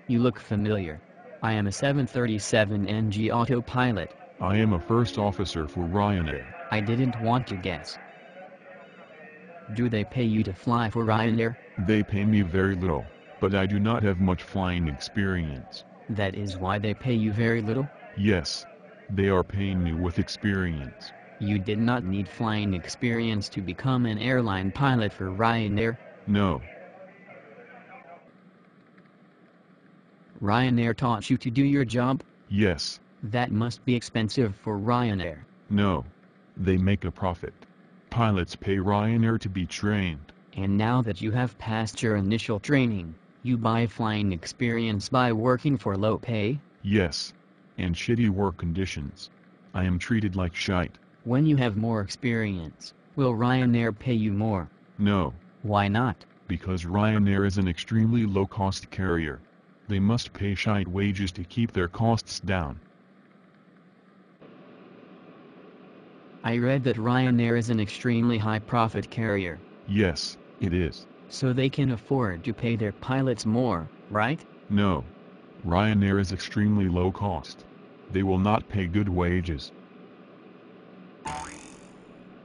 You look familiar. I am a 737NG autopilot. I am a first officer for Ryanair. I didn't want to guess. Do they pay you to fly for Ryanair? They pay me very little, but I do not have much flying experience. That is why they pay you very little? Yes. They are paying me with experience. You did not need flying experience to become an airline pilot for Ryanair? No. Ryanair taught you to do your job? Yes. That must be expensive for Ryanair. No. They make a profit. Pilots pay Ryanair to be trained. And now that you have passed your initial training, you buy flying experience by working for low pay? Yes. And shitty work conditions. I am treated like shite. When you have more experience, will Ryanair pay you more? No. Why not? Because Ryanair is an extremely low-cost carrier. They must pay shite wages to keep their costs down. I read that Ryanair is an extremely high-profit carrier. Yes, it is. So they can afford to pay their pilots more, right? No. Ryanair is extremely low cost. They will not pay good wages.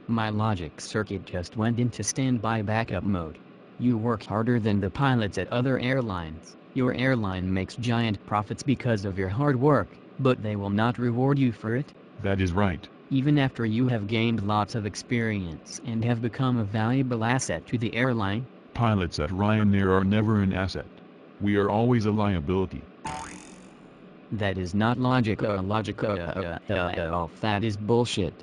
My logic circuit just went into standby backup mode. You work harder than the pilots at other airlines. Your airline makes giant profits because of your hard work, but they will not reward you for it? That is right. Even after you have gained lots of experience and have become a valuable asset to the airline? Pilots at Ryanair are never an asset. We are always a liability. That is not logical. That is bullshit.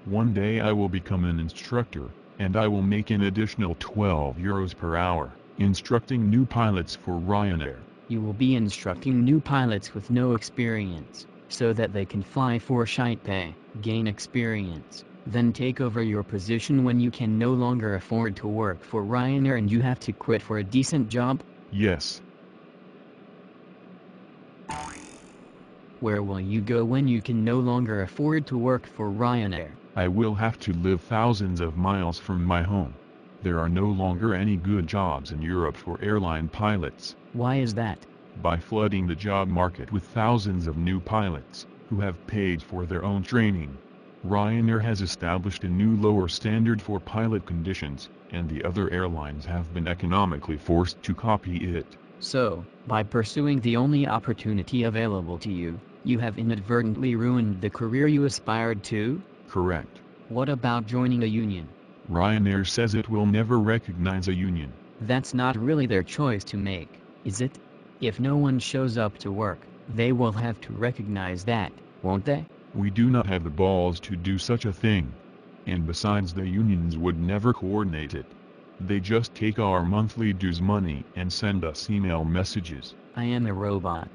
One day I will become an instructor, and I will make an additional €12 per hour, instructing new pilots for Ryanair. You will be instructing new pilots with no experience, so that they can fly for shite pay, gain experience, then take over your position when you can no longer afford to work for Ryanair and you have to quit for a decent job? Yes. Where will you go when you can no longer afford to work for Ryanair? I will have to live thousands of miles from my home. There are no longer any good jobs in Europe for airline pilots. Why is that? By flooding the job market with thousands of new pilots, who have paid for their own training. Ryanair has established a new lower standard for pilot conditions, and the other airlines have been economically forced to copy it. So, by pursuing the only opportunity available to you, you have inadvertently ruined the career you aspired to? Correct. What about joining a union? Ryanair says it will never recognize a union. That's not really their choice to make, is it? If no one shows up to work, they will have to recognize that, won't they? We do not have the balls to do such a thing. And besides, the unions would never coordinate it. They just take our monthly dues money and send us email messages. I am a robot.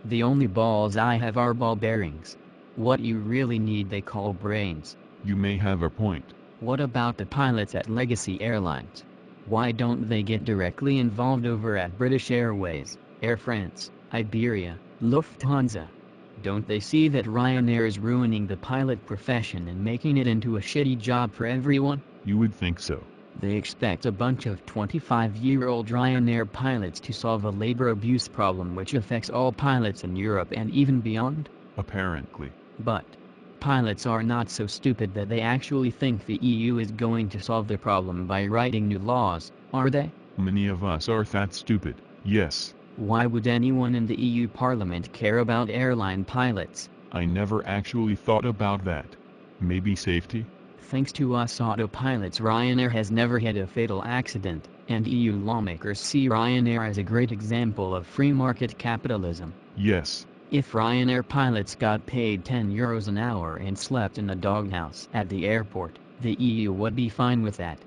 The only balls I have are ball bearings. What you really need they call brains. You may have a point. What about the pilots at Legacy Airlines? Why don't they get directly involved over at British Airways, Air France, Iberia, Lufthansa? Don't they see that Ryanair is ruining the pilot profession and making it into a shitty job for everyone? You would think so. They expect a bunch of 25-year-old Ryanair pilots to solve a labor abuse problem which affects all pilots in Europe and even beyond? Apparently. But pilots are not so stupid that they actually think the EU is going to solve the problem by writing new laws, are they? Many of us are that stupid, yes. Why would anyone in the EU Parliament care about airline pilots? I never actually thought about that. Maybe safety? Thanks to us autopilots, Ryanair has never had a fatal accident, and EU lawmakers see Ryanair as a great example of free market capitalism. Yes. If Ryanair pilots got paid €10 an hour and slept in a doghouse at the airport, the EU would be fine with that.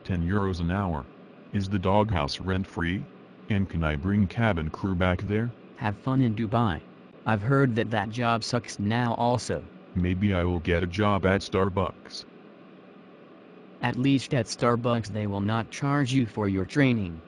€10 an hour? Is the doghouse rent-free? And can I bring cabin crew back there? Have fun in Dubai. I've heard that that job sucks now also. Maybe I will get a job at Starbucks. At least at Starbucks they will not charge you for your training.